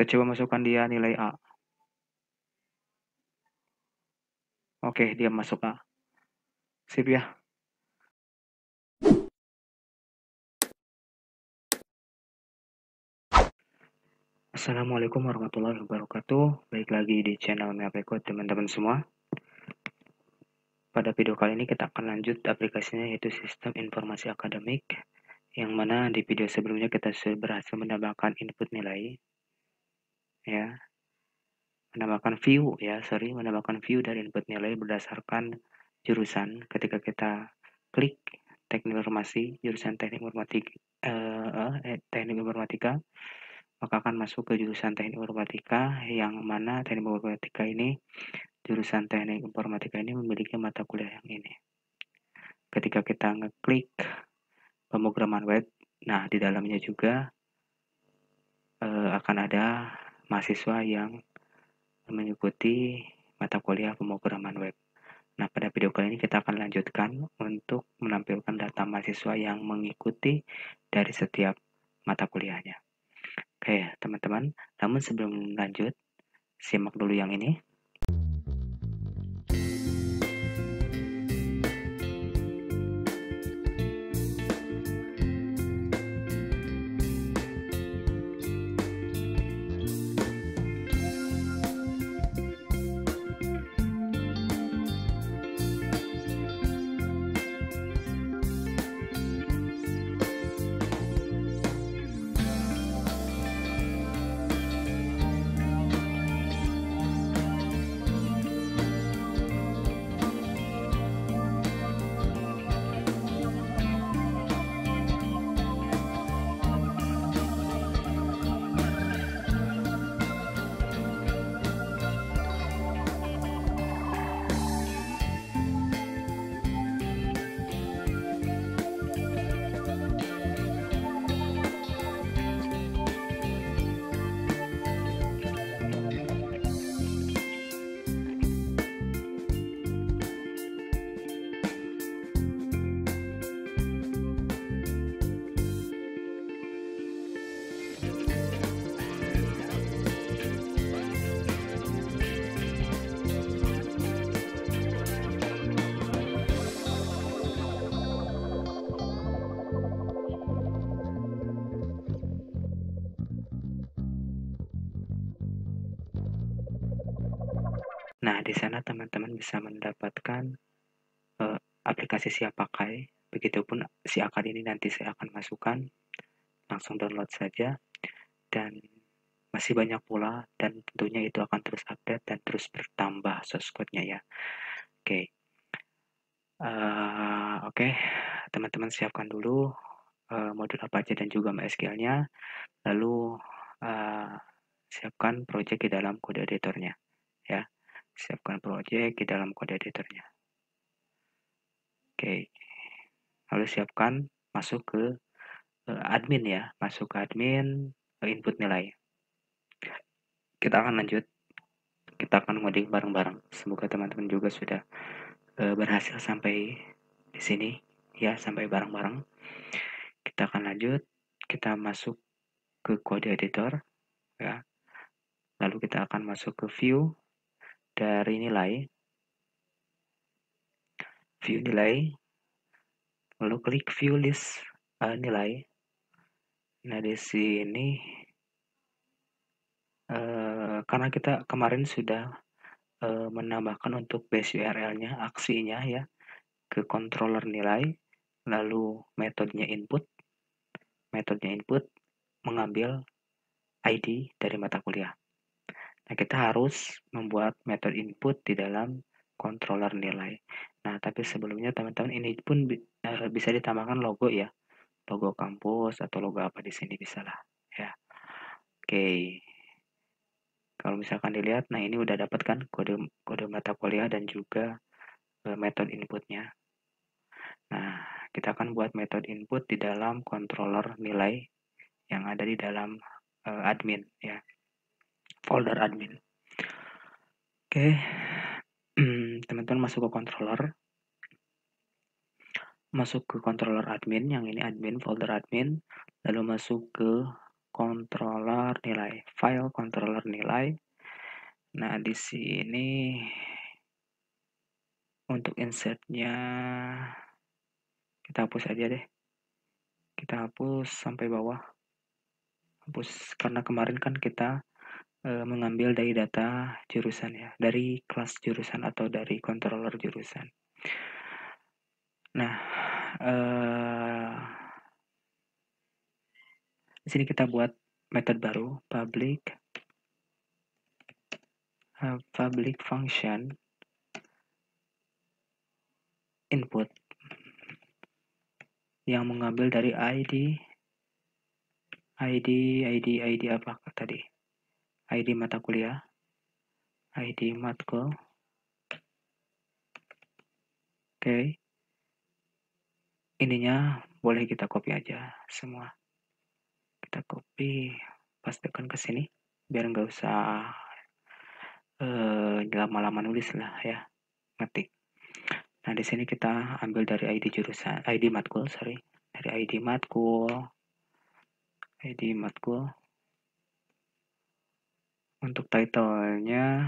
Kita coba masukkan dia nilai A. Oke, dia masuk A. Sip ya. Assalamualaikum warahmatullahi wabarakatuh. Baik lagi di channel Meapeko teman-teman semua. Pada video kali ini kita akan lanjut aplikasinya, yaitu Sistem Informasi Akademik, yang mana di video sebelumnya kita sudah berhasil menambahkan input nilai, ya, menambahkan view dari input nilai berdasarkan jurusan. Ketika kita klik teknik informasi, jurusan teknik informatika, maka akan masuk ke jurusan teknik informatika, yang mana teknik informatika ini, jurusan teknik informatika ini memiliki mata kuliah yang ini. Ketika kita ngeklik pemrograman web, nah di dalamnya juga akan ada mahasiswa yang mengikuti mata kuliah pemrograman web. Nah, pada video kali ini kita akan lanjutkan untuk menampilkan data mahasiswa yang mengikuti dari setiap mata kuliahnya. Oke, teman-teman, namun sebelum lanjut, simak dulu yang ini. Nah, di sana teman-teman bisa mendapatkan aplikasi Siap Pakai. Begitupun si akad ini nanti saya akan masukkan. Langsung download saja. Dan masih banyak pula, dan tentunya itu akan terus update dan terus bertambah source code-nya ya. Oke, teman-teman siapkan dulu modul Apache dan juga MySQL-nya. Lalu siapkan project di dalam kode editornya ya. Siapkan project di dalam kode editornya. Oke. Lalu siapkan masuk ke admin ya, masuk ke admin input nilai. Kita akan lanjut. Kita akan ngoding bareng-bareng. Semoga teman-teman juga sudah berhasil sampai di sini ya, sampai bareng-bareng. Kita akan lanjut. Kita masuk ke kode editor ya. Lalu kita akan masuk ke view dari nilai. View nilai. Lalu klik view list nilai. Nah, di sini karena kita kemarin sudah menambahkan untuk base URL-nya, aksinya ya, ke controller nilai, lalu metodenya input mengambil ID dari mata kuliah. Nah, kita harus membuat metode input di dalam controller nilai. Nah, tapi sebelumnya teman-teman ini pun bisa ditambahkan logo ya, logo kampus atau logo apa di sini bisa lah ya. Oke. Kalau misalkan dilihat, nah ini udah dapat kan kode mata kuliah dan juga metode inputnya. Nah, kita akan buat metode input di dalam controller nilai yang ada di dalam admin ya, folder admin. Oke, teman-teman masuk ke controller admin, yang ini admin, folder admin, lalu masuk ke controller nilai, file controller nilai. Nah, di sini untuk insertnya kita hapus aja deh. Kita hapus sampai bawah. Hapus karena kemarin kan kita mengambil dari data jurusan ya, dari kelas jurusan atau dari controller jurusan. Nah, di sini kita buat metode baru, public function input yang mengambil dari ID apa tadi? ID mata kuliah, ID matkul. Oke. Ininya boleh kita copy aja semua. Kita copy, pastekan ke sini biar nggak usah lama-lama nulis lah ya, ngetik. Nah, di sini kita ambil dari ID jurusan, ID matkul, dari ID matkul. Untuk title-nya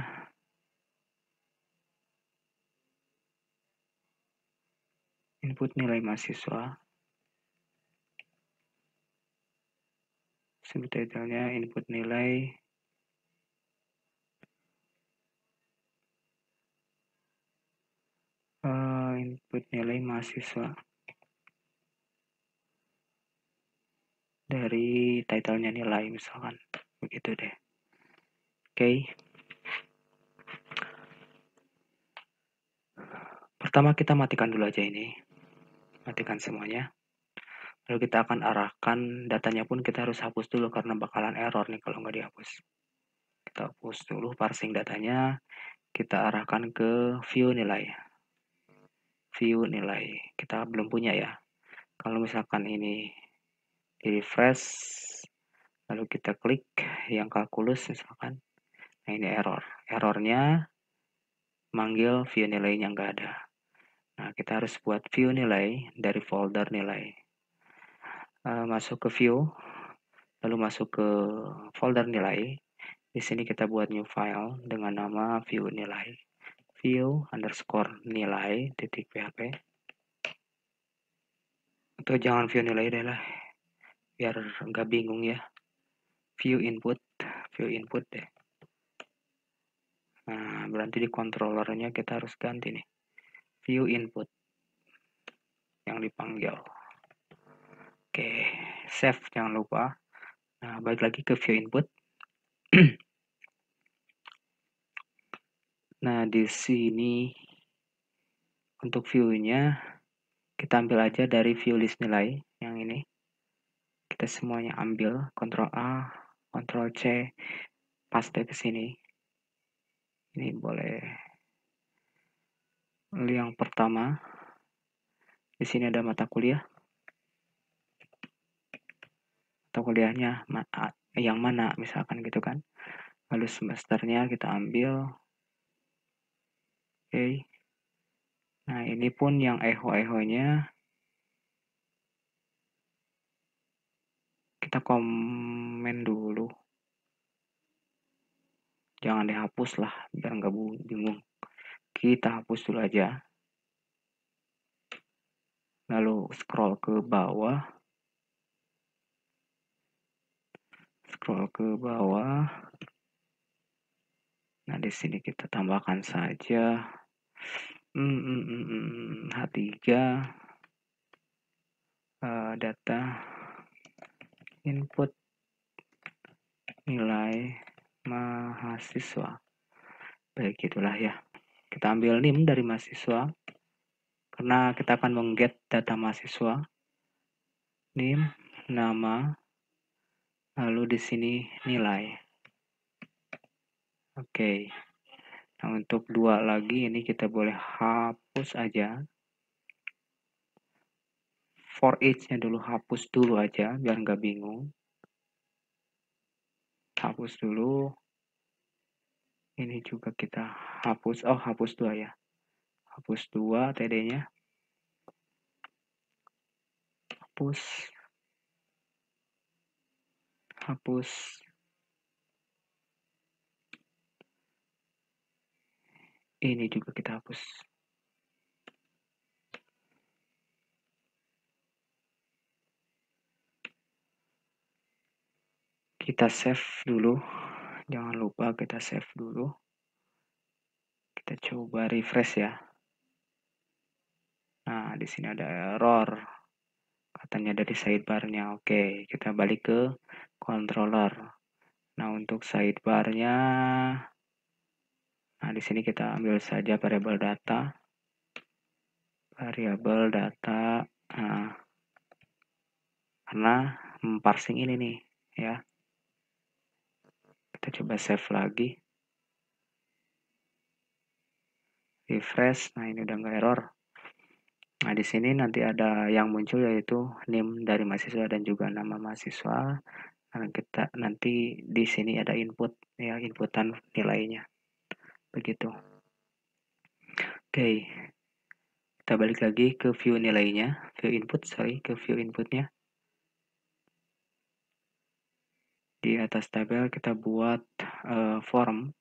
input nilai mahasiswa. Subtitle-nya input nilai mahasiswa. Dari title-nya nilai misalkan. Begitu deh. Oke. Pertama kita matikan dulu aja ini. Matikan semuanya. Lalu kita akan arahkan datanya pun kita harus hapus dulu karena bakalan error nih kalau nggak dihapus. Kita hapus dulu parsing datanya. Kita arahkan ke view nilai. Kita belum punya ya. Kalau misalkan ini di refresh, lalu kita klik yang kalkulus misalkan. Nah, ini error. Errornya manggil view nilainya nggak ada. Nah, kita harus buat view nilai dari folder nilai. Masuk ke view, lalu masuk ke folder nilai. Di sini kita buat new file dengan nama view nilai. view_nilai.php. Atau jangan view nilai deh lah, biar nggak bingung ya. View input deh. Nah, berarti di controllernya kita harus ganti nih. View input yang dipanggil. Oke, save jangan lupa. Nah, balik lagi ke view input. Nah, di sini untuk view-nya kita ambil aja dari view list nilai yang ini. Kita semuanya ambil, Ctrl A, Ctrl C, paste ke sini. Ini boleh. Yang pertama, di sini ada mata kuliah. Mata kuliahnya yang mana misalkan gitu kan. Lalu semesternya kita ambil. Oke. Nah, ini pun yang eho-ehonya kita komen dulu. Jangan dihapus lah, biar nggak bingung. Kita hapus dulu aja. Lalu scroll ke bawah. Nah, di sini kita tambahkan saja H3 data input nilai mahasiswa. Baik, itulah ya. Kita ambil NIM dari mahasiswa karena kita akan mengget data mahasiswa. NIM, nama, lalu di sini nilai. Oke. Nah, untuk dua lagi ini kita boleh hapus aja. For each-nya dulu hapus dulu aja biar nggak bingung. Hapus dulu. Ini juga kita hapus. Oh, hapus 2 ya. Hapus 2 TD-nya. Hapus. hapus. Ini juga kita hapus. Kita save dulu. Jangan lupa kita save dulu. Kita coba refresh ya. Nah, di sini ada error. Katanya dari sidebar-nya. Oke, kita balik ke controller. Nah, untuk sidebar-nya, nah di sini kita ambil saja variabel data. Variabel data. Nah, karena parsing ini nih, ya. Kita coba save lagi. Refresh. Nah, ini udah nggak error. Nah, di sini nanti ada yang muncul yaitu name dari mahasiswa dan juga nama mahasiswa. Nah, kita nanti di sini ada input ya, inputan nilainya. Begitu. Oke. Kita balik lagi ke view nilainya, ke view inputnya. Di atas tabel kita buat form,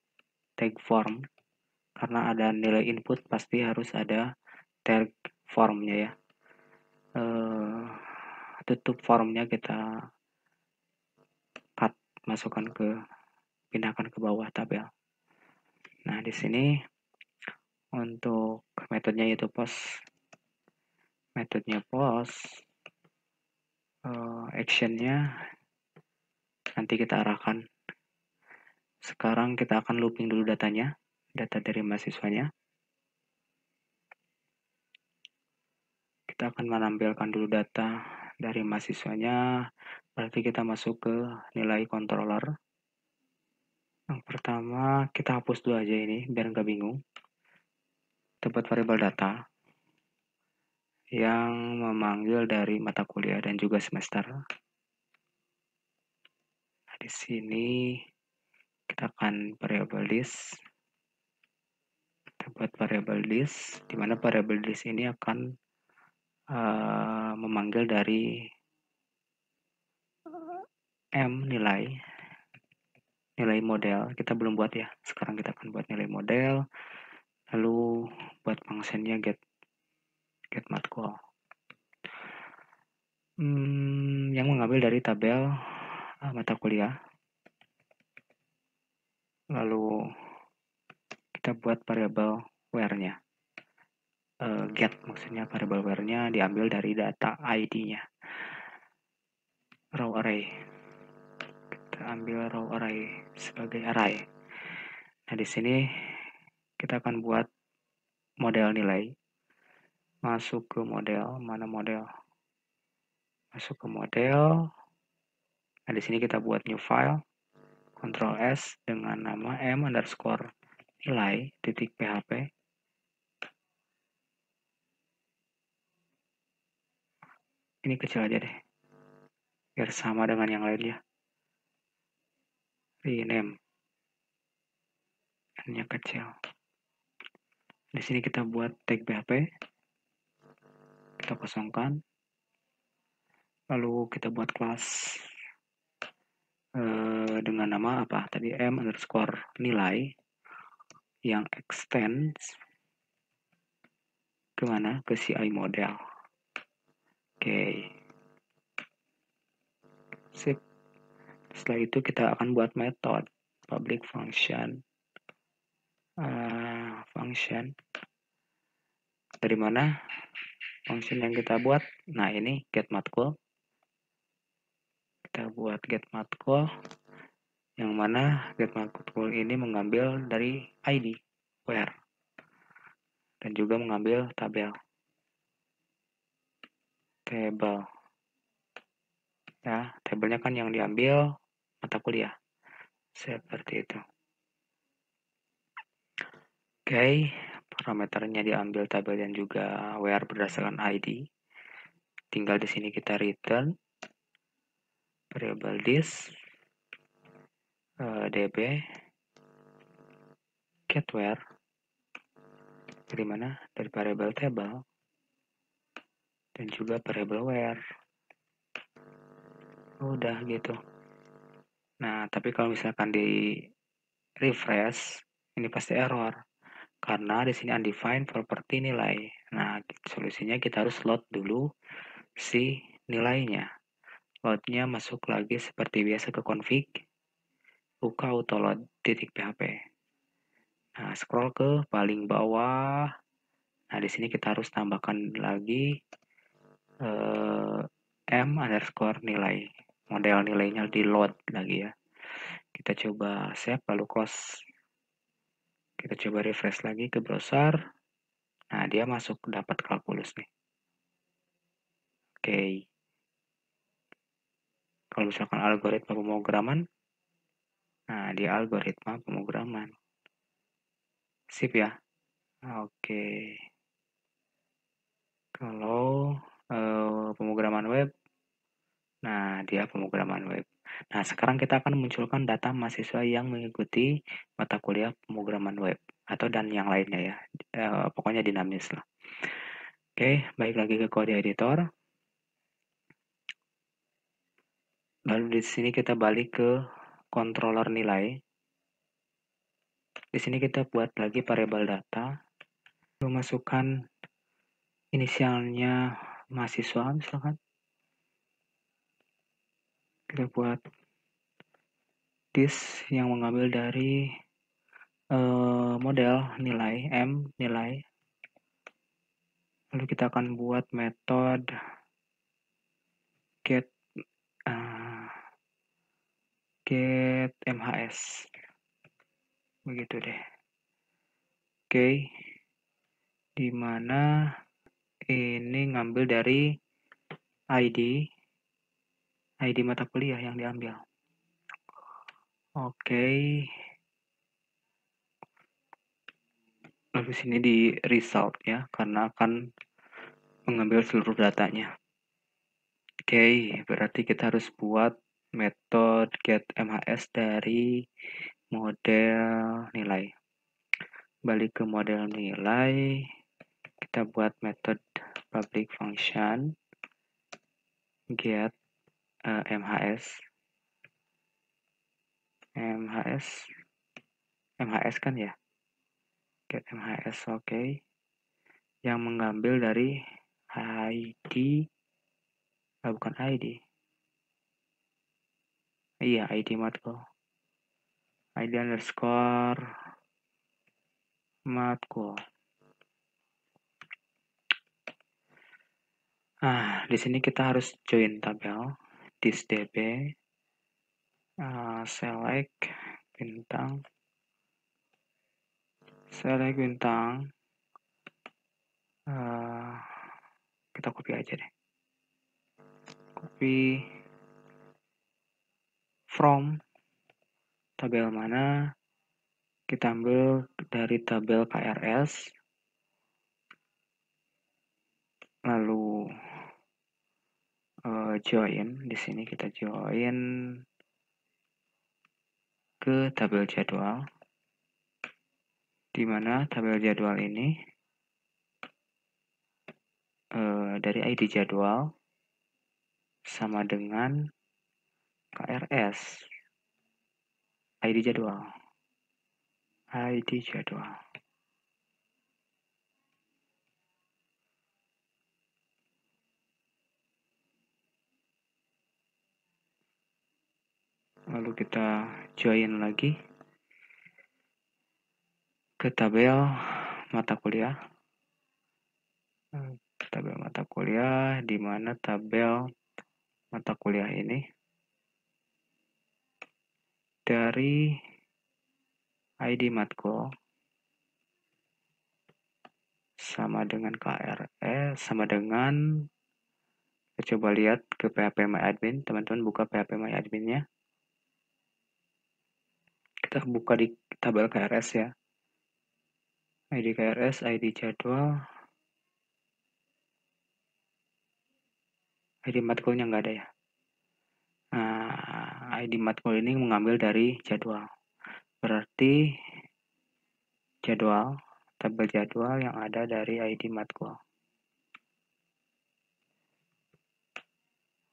tag form. Karena ada nilai input pasti harus ada tag formnya ya. Tutup formnya kita cut, pindahkan ke bawah tabel. Nah, di sini untuk metodenya yaitu post. Metodenya post, actionnya nanti kita arahkan. Sekarang kita akan looping dulu datanya, data dari mahasiswanya. Kita akan menampilkan dulu data dari mahasiswanya, berarti kita masuk ke nilai controller. Yang pertama, kita hapus dulu aja ini, biar nggak bingung. Kita buat variabel data yang memanggil dari mata kuliah dan juga semester. Nah, di sini kita akan variabel list. Kita buat variabel list, di mana variabel list ini akan memanggil dari nilai model. Kita belum buat ya. Sekarang kita akan buat nilai model. Lalu buat fungsinya get matkul. Yang mengambil dari tabel mata kuliah. Lalu kita buat variabel where-nya. Get maksudnya variabel where-nya diambil dari data ID-nya. Row array. Kita ambil row array sebagai array. Nah, di sini kita akan buat model nilai. Masuk ke model, mana model? Masuk ke model. Nah, di sini kita buat new file. Ctrl S dengan nama m_nilai.php. Ini kecil aja deh. Biar sama dengan yang lainnya. Rename. N-nya kecil. Di sini kita buat tag PHP. Kita kosongkan. Lalu kita buat kelas dengan nama apa? Tadi m_nilai yang extends kemana? Ke CI model. Oke. Sip. Setelah itu kita akan buat metode public function. Function. Dari mana function yang kita buat? Nah, ini get matkul. Kita buat get matkul. Yang mana get matkul ini mengambil dari ID where dan juga mengambil tabel table ya, tabelnya kan yang diambil mata kuliah seperti itu. Oke, parameternya diambil tabel dan juga where berdasarkan ID. Tinggal di sini kita return variable this db get where dari mana? Dari variable table dan juga variable where. Udah gitu. Nah, tapi kalau misalkan di refresh, ini pasti error. Karena di sini undefined property nilai. Nah, solusinya kita harus load dulu si nilainya. Loadnya masuk lagi seperti biasa ke config, buka autoload .php. Nah, scroll ke paling bawah. Nah, di sini kita harus tambahkan lagi m underscore nilai. Model nilainya di load lagi ya. Kita coba save lalu close. Kita coba refresh lagi ke browser. Nah, dia masuk dapat kalkulus nih. Oke. Kalau misalkan algoritma pemrograman, nah di algoritma pemrograman. Sip ya. Oke. Kalau pemrograman web, nah dia pemrograman web. Nah, sekarang kita akan munculkan data mahasiswa yang mengikuti mata kuliah pemrograman web atau dan yang lainnya ya. Pokoknya dinamis lah. Oke, balik lagi ke kode editor. Lalu di sini kita balik ke controller nilai. Di sini kita buat lagi variabel data. Lalu masukkan inisialnya mahasiswa misalkan. Kita buat this yang mengambil dari model nilai M nilai. Lalu kita akan buat metode get mhs. Begitu deh. Oke. Di mana ini ngambil dari ID mata kuliah yang diambil. Oke. Lalu sini di result ya, karena akan mengambil seluruh datanya. Oke, berarti kita harus buat metode get mhs dari model nilai. Balik ke model nilai, kita buat metode public function get mhs kan ya, get mhs. Oke. Yang mengambil dari ID, bukan ID, iya ID matkul, ID underscore matkul. Nah, di sini kita harus join tabel this db select bintang kita copy aja deh, copy from tabel mana, kita ambil dari tabel KRS, lalu join. Di sini kita join ke tabel jadwal, di mana tabel jadwal ini dari ID jadwal sama dengan KRS ID jadwal. Lalu kita join lagi ke tabel mata kuliah. Di mana tabel mata kuliah ini dari ID matkul sama dengan KRS sama dengan, kita coba lihat ke phpMyAdmin. Teman-teman buka phpMyAdmin-nya. Kita buka di tabel KRS ya. ID KRS, ID jadwal, ID matkulnya nggak ada ya. Nah, ID matkul ini mengambil dari jadwal. Berarti tabel jadwal yang ada dari ID matkul.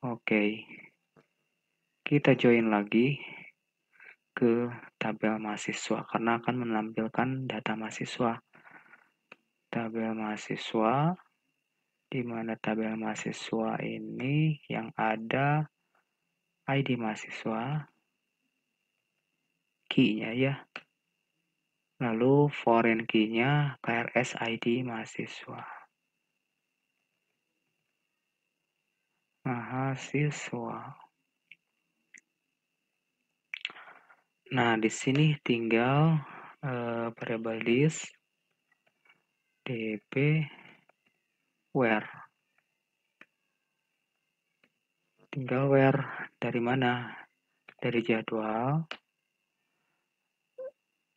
Oke. Kita join lagi ke tabel mahasiswa karena akan menampilkan data mahasiswa. Tabel mahasiswa, di mana tabel mahasiswa ini yang ada ID mahasiswa, key-nya ya. Lalu foreign key-nya KRS ID mahasiswa. Mahasiswa. Nah, di sini tinggal variable this dp where. Tinggal where dari mana? Dari jadwal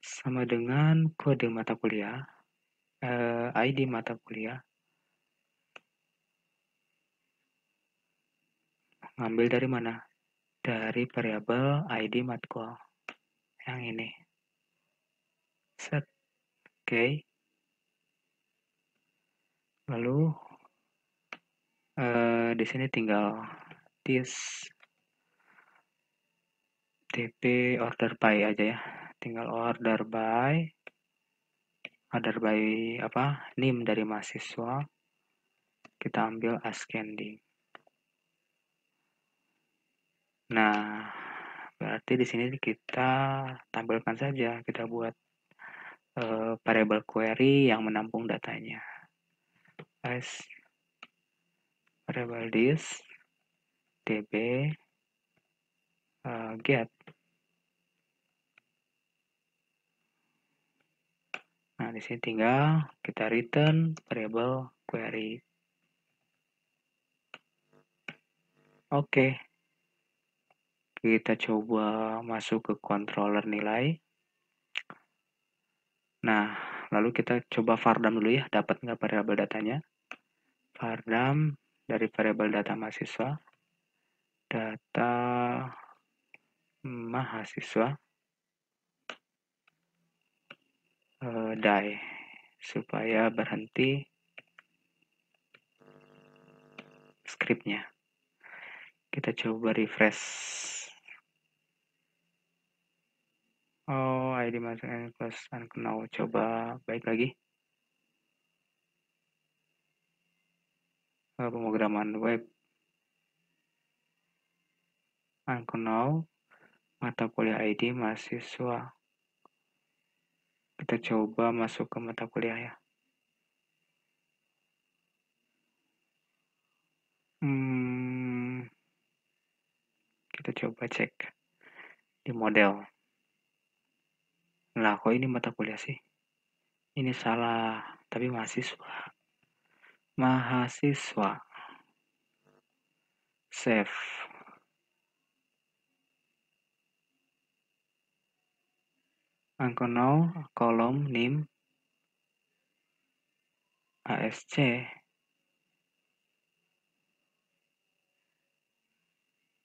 sama dengan kode mata kuliah, ID mata kuliah. Ngambil dari mana? Dari variabel ID matkul. Yang ini. Set. Oke. Lalu di sini tinggal this dp order by aja ya. Tinggal order by apa? NIM dari mahasiswa. Kita ambil ascending. Nah, berarti di sini kita tampilkan saja, kita buat variable query yang menampung datanya. As variable this db get. Nah, di sini tinggal kita return variable query. Oke. Kita coba masuk ke controller nilai. Nah, lalu kita coba vardam dulu ya, dapat nggak variabel datanya. Vardam dari variabel data mahasiswa. Data mahasiswa. Die. Supaya berhenti scriptnya. Kita coba refresh. Oh, ID masuk plus unknown. Coba baik lagi. Pemrograman web. Unknown. Mata kuliah ID mahasiswa. Kita coba masuk ke mata kuliah ya. Kita coba cek di model. Lah, kok ini mata kuliah sih? Ini salah, tapi mahasiswa. Mahasiswa. Save. Unknown, kolom, NIM, ASC.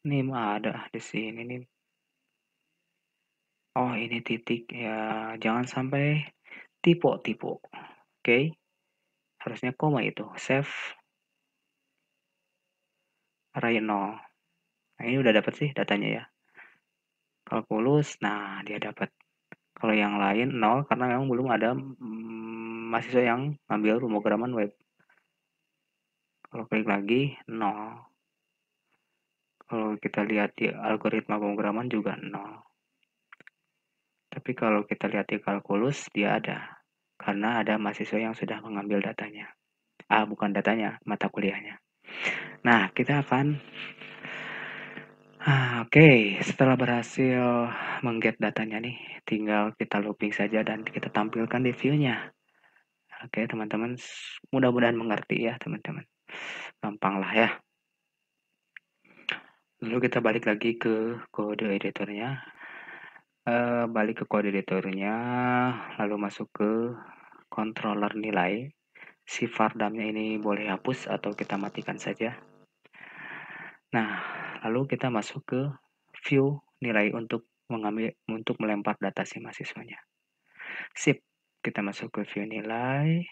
NIM ada di sini NIM. Oh, ini titik ya, jangan sampai tipe. Oke. Harusnya koma itu. Save. Array 0. Nah, ini udah dapat sih datanya ya. Kalkulus, nah dia dapat. Kalau yang lain 0 karena memang belum ada mahasiswa yang ngambil pemrograman web. Kalau klik lagi 0. Kalau kita lihat di algoritma pemrograman juga 0. Tapi kalau kita lihat di kalkulus dia ada. Karena ada mahasiswa yang sudah mengambil datanya. Bukan datanya, mata kuliahnya. Nah, kita akan Oke, setelah berhasil mengget datanya nih, tinggal kita looping saja dan kita tampilkan di view-nya. Oke, teman-teman, mudah-mudahan mengerti ya, teman-teman. Gampang lah ya. Lalu kita balik lagi ke kode editornya. Balik ke kode editornya, lalu masuk ke controller nilai. Si vardamnya ini boleh hapus atau kita matikan saja. Nah, lalu kita masuk ke view nilai untuk melempar data si mahasiswanya. Sip, kita masuk ke view nilai.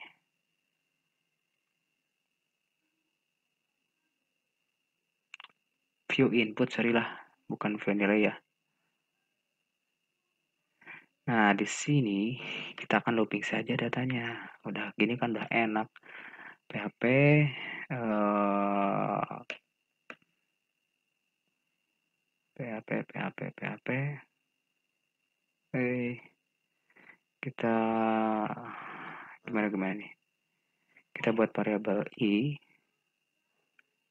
View input, sorry lah, bukan view nilai ya. Nah, di sini kita akan looping saja datanya. Udah gini kan udah enak. PHP PHP kita gimana nih? Kita buat variabel i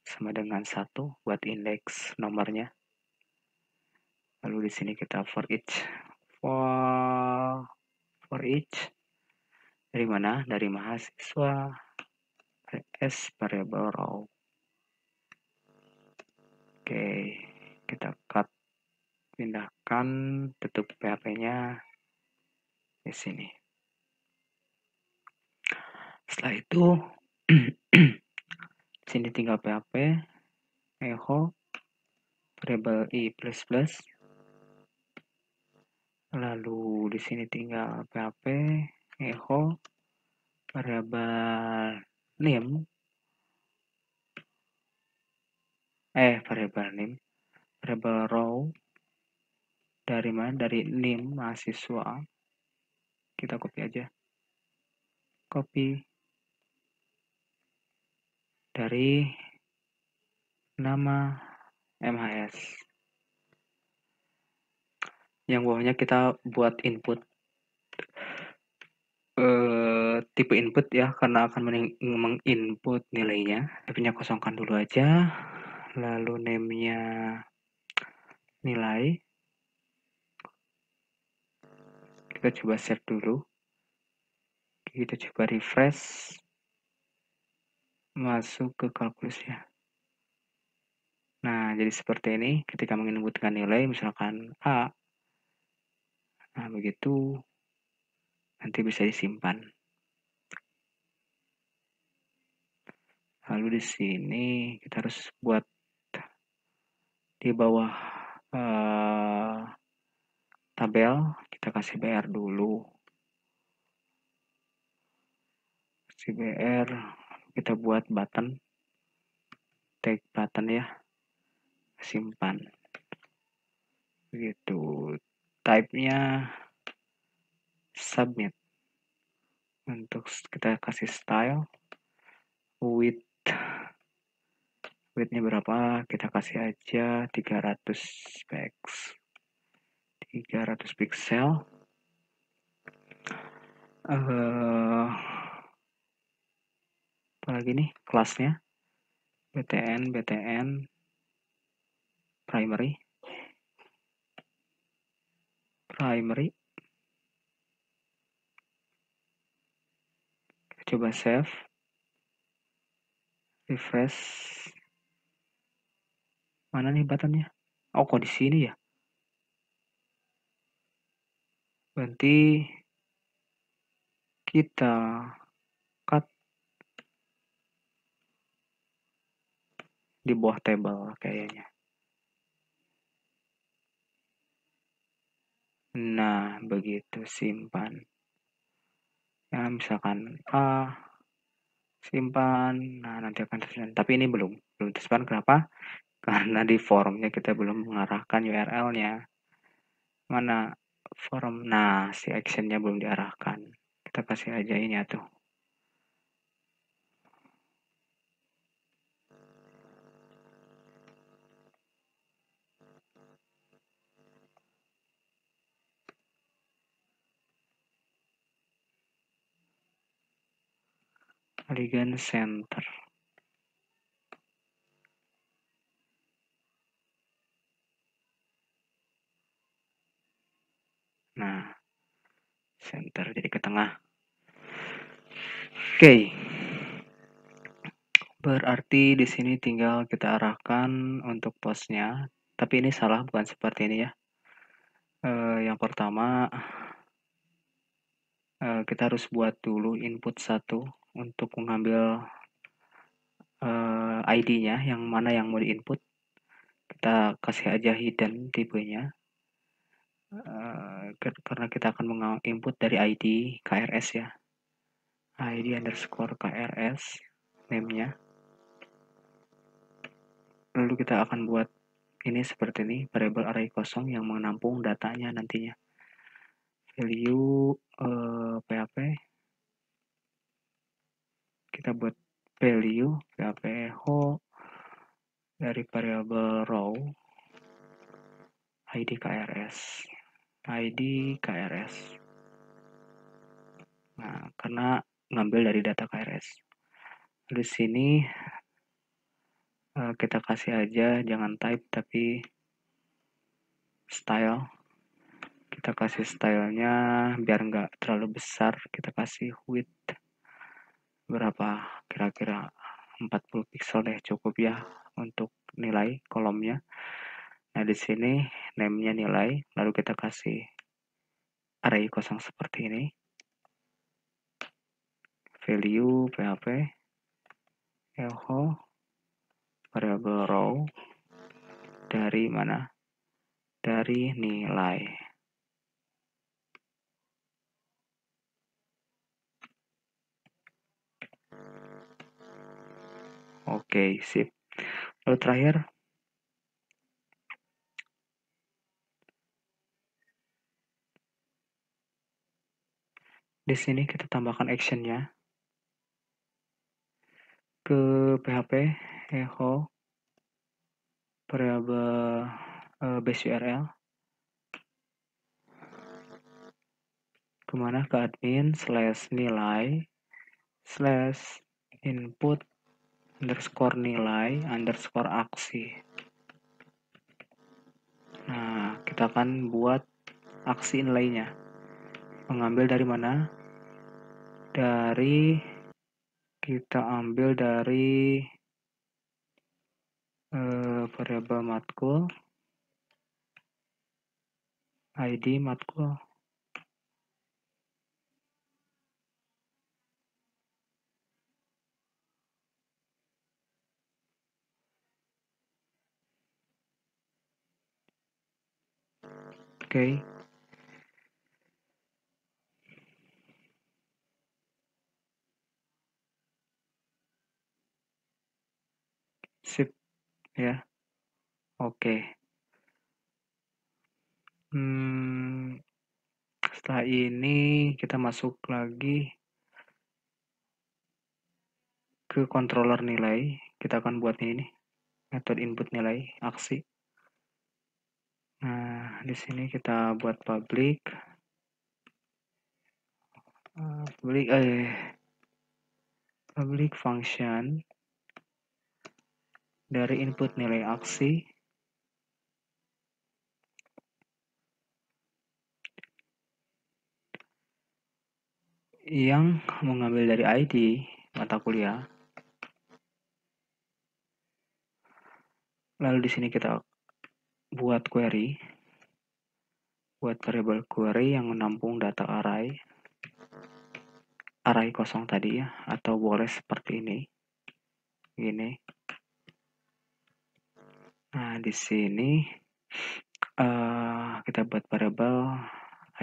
sama dengan 1 buat indeks nomornya. Lalu di sini kita for each dari mana? Dari mahasiswa s variabel row. Oke, kita cut, pindahkan, tutup PHP-nya di sini. Setelah itu di sini tinggal PHP echo variabel i++. Lalu di sini tinggal PHP echo variabel name variabel row dari mana? Dari name mahasiswa. Kita copy aja. Copy dari nama MHS. Yang bawahnya kita buat input tipe input ya, karena akan menginput nilainya. Tapi kosongkan dulu aja. Lalu name-nya nilai. Kita coba save dulu. Kita coba refresh. Masuk ke kalkulus ya. Nah, jadi seperti ini ketika menginputkan nilai, misalkan A. Nah, begitu nanti bisa disimpan. Lalu di sini kita harus buat di bawah tabel, kita kasih BR dulu. Kasih BR, kita buat button, tag button ya, simpan. Begitu. Type-nya submit. Untuk kita kasih style, width-nya berapa? Kita kasih aja 300 px. 300 pixel. Apalagi nih kelasnya btn primary coba save, refresh. Mana nih buttonnya? Oh, kok di sini ya? Berarti kita cut di bawah table kayaknya. Nah, begitu, simpan. Ya, misalkan A, simpan. Nah, nanti akan tersimpan. Tapi ini belum tersimpan. Kenapa? Karena di formnya kita belum mengarahkan URL-nya. Mana form? Nah, si action-nya belum diarahkan. Kita kasih aja ini tuh. Polygon center. Nah, center jadi ke tengah. Oke. Berarti di sini tinggal kita arahkan untuk posnya. Tapi ini salah, bukan seperti ini ya. Yang pertama, kita harus buat dulu input 1 untuk mengambil ID-nya, yang mana yang mau diinput. Kita kasih aja hidden tipenya. Karena kita akan menginput dari ID KRS ya. ID underscore KRS, name-nya. Lalu kita akan buat ini seperti ini, variabel array kosong yang menampung datanya nantinya. value PHP, kita buat value PHP echo dari variabel row id KRS. Nah, karena ngambil dari data KRS. Di sini kita kasih aja jangan type tapi style. Kita kasih stylenya biar nggak terlalu besar, kita kasih width berapa, kira-kira 40 pixel deh cukup ya untuk nilai kolomnya. Nah di sini name-nya nilai, lalu kita kasih array kosong seperti ini, value PHP echo variabel row dari mana, dari nilai. Oke, sip. Lalu terakhir, di sini kita tambahkan action-nya ke PHP echo variabel base URL kemana, ke admin /nilai /input _nilai _aksi. Nah, kita akan buat aksi nilainya. Mengambil dari mana? Kita ambil dari variabel matkul, id matkul. Oke. Sip ya. Oke. Setelah ini kita masuk lagi ke controller nilai. Kita akan buat ini metode input nilai aksi. Nah, di sini kita buat public function dari input nilai aksi yang mengambil dari ID mata kuliah. Lalu di sini kita buat query, buat variable query yang menampung data array kosong tadi ya, atau boleh seperti ini, gini. Nah di sini kita buat variable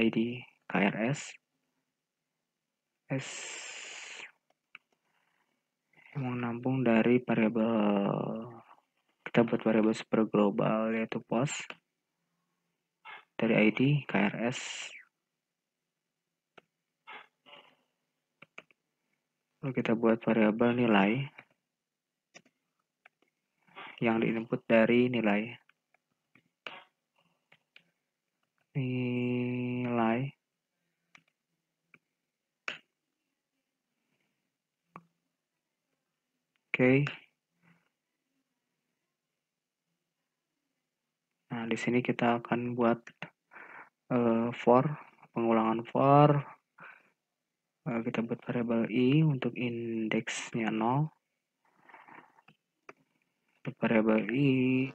id KRS yang menampung dari variabel, kita buat variabel super global yaitu post dari id KRS. Lalu kita buat variabel nilai yang diinput dari nilai. Oke. Nah, di sini kita akan buat for, pengulangan for. Kita buat variabel i untuk indeksnya 0. Variabel i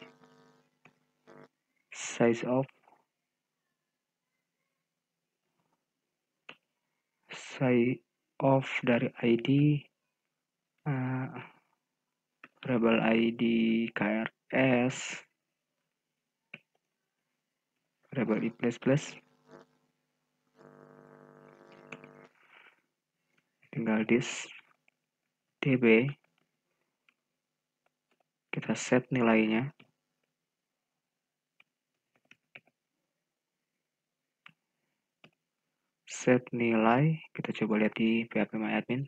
size of dari id variabel id KRS variabel i plus tinggal db, kita set nilainya. set nilai, kita coba lihat di phpMyAdmin.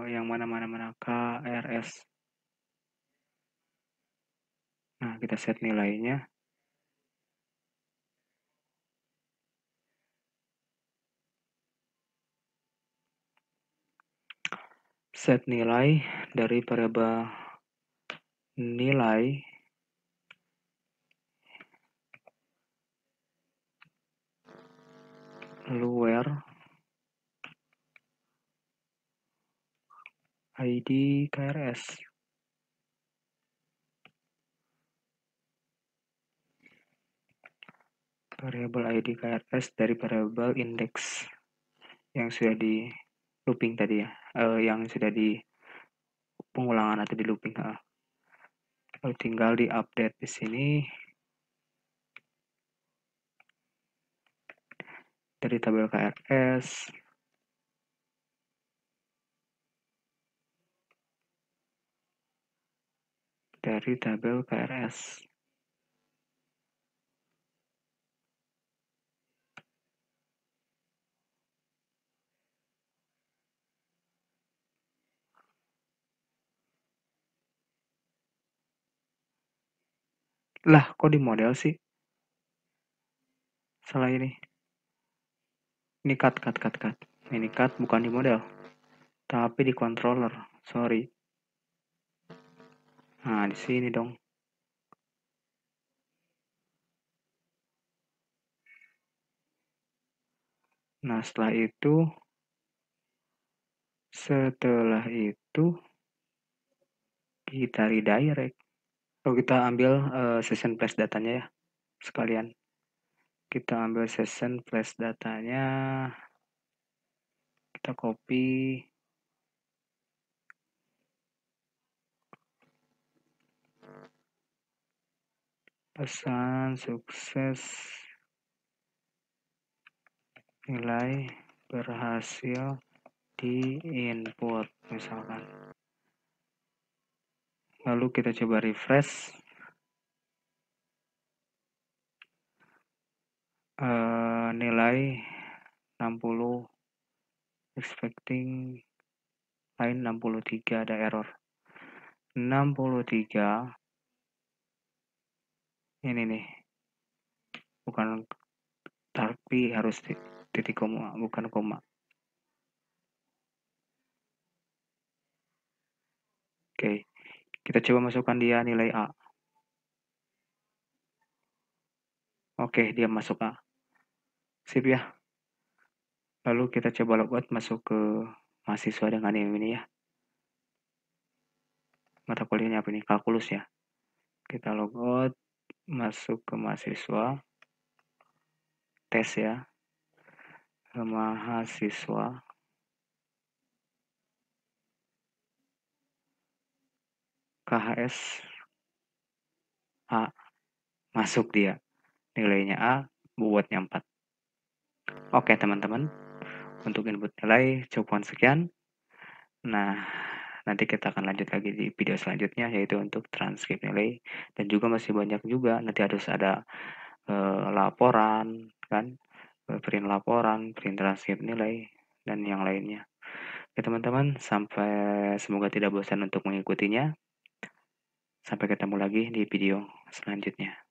Yang mana KRS. Nah, kita set nilainya. Set nilai dari variabel nilai luar ID KRS. Variabel ID KRS dari variabel index yang sudah di looping tadi ya, yang sudah di pengulangan atau di looping. Lalu tinggal di update di sini dari tabel KRS. Dari tabel KRS. Lah, kok di model sih? Salah ini. Ini cut. Ini cut bukan di model, tapi di controller. Sorry. Nah, di sini dong. Nah, setelah itu kita redirect. Kalau kita ambil session flash datanya ya, sekalian. Kita ambil session flash datanya, kita copy. Pesan sukses nilai berhasil di input misalkan. Lalu kita coba refresh. Nilai 60, expecting line 63, ada error. 63 ini nih, bukan, tapi harus titik koma, bukan koma. Oke, kita coba masukkan dia nilai A. Oke, dia masuk A. Sip ya. Lalu kita coba logout masuk ke mahasiswa dengan ini ya. Mata kuliahnya apa ini? Kalkulus ya. Kita logout masuk ke mahasiswa. Tes ya. Ke mahasiswa. KHS A. Masuk dia. Nilainya A, bobotnya 4. Oke teman-teman. Untuk input nilai cukup sekian. Nah, nanti kita akan lanjut lagi di video selanjutnya, yaitu untuk transkrip nilai. Dan juga masih banyak juga, nanti harus ada laporan, kan, print laporan, print transkrip nilai, dan yang lainnya. Oke teman-teman, semoga tidak bosan untuk mengikutinya. Sampai ketemu lagi di video selanjutnya.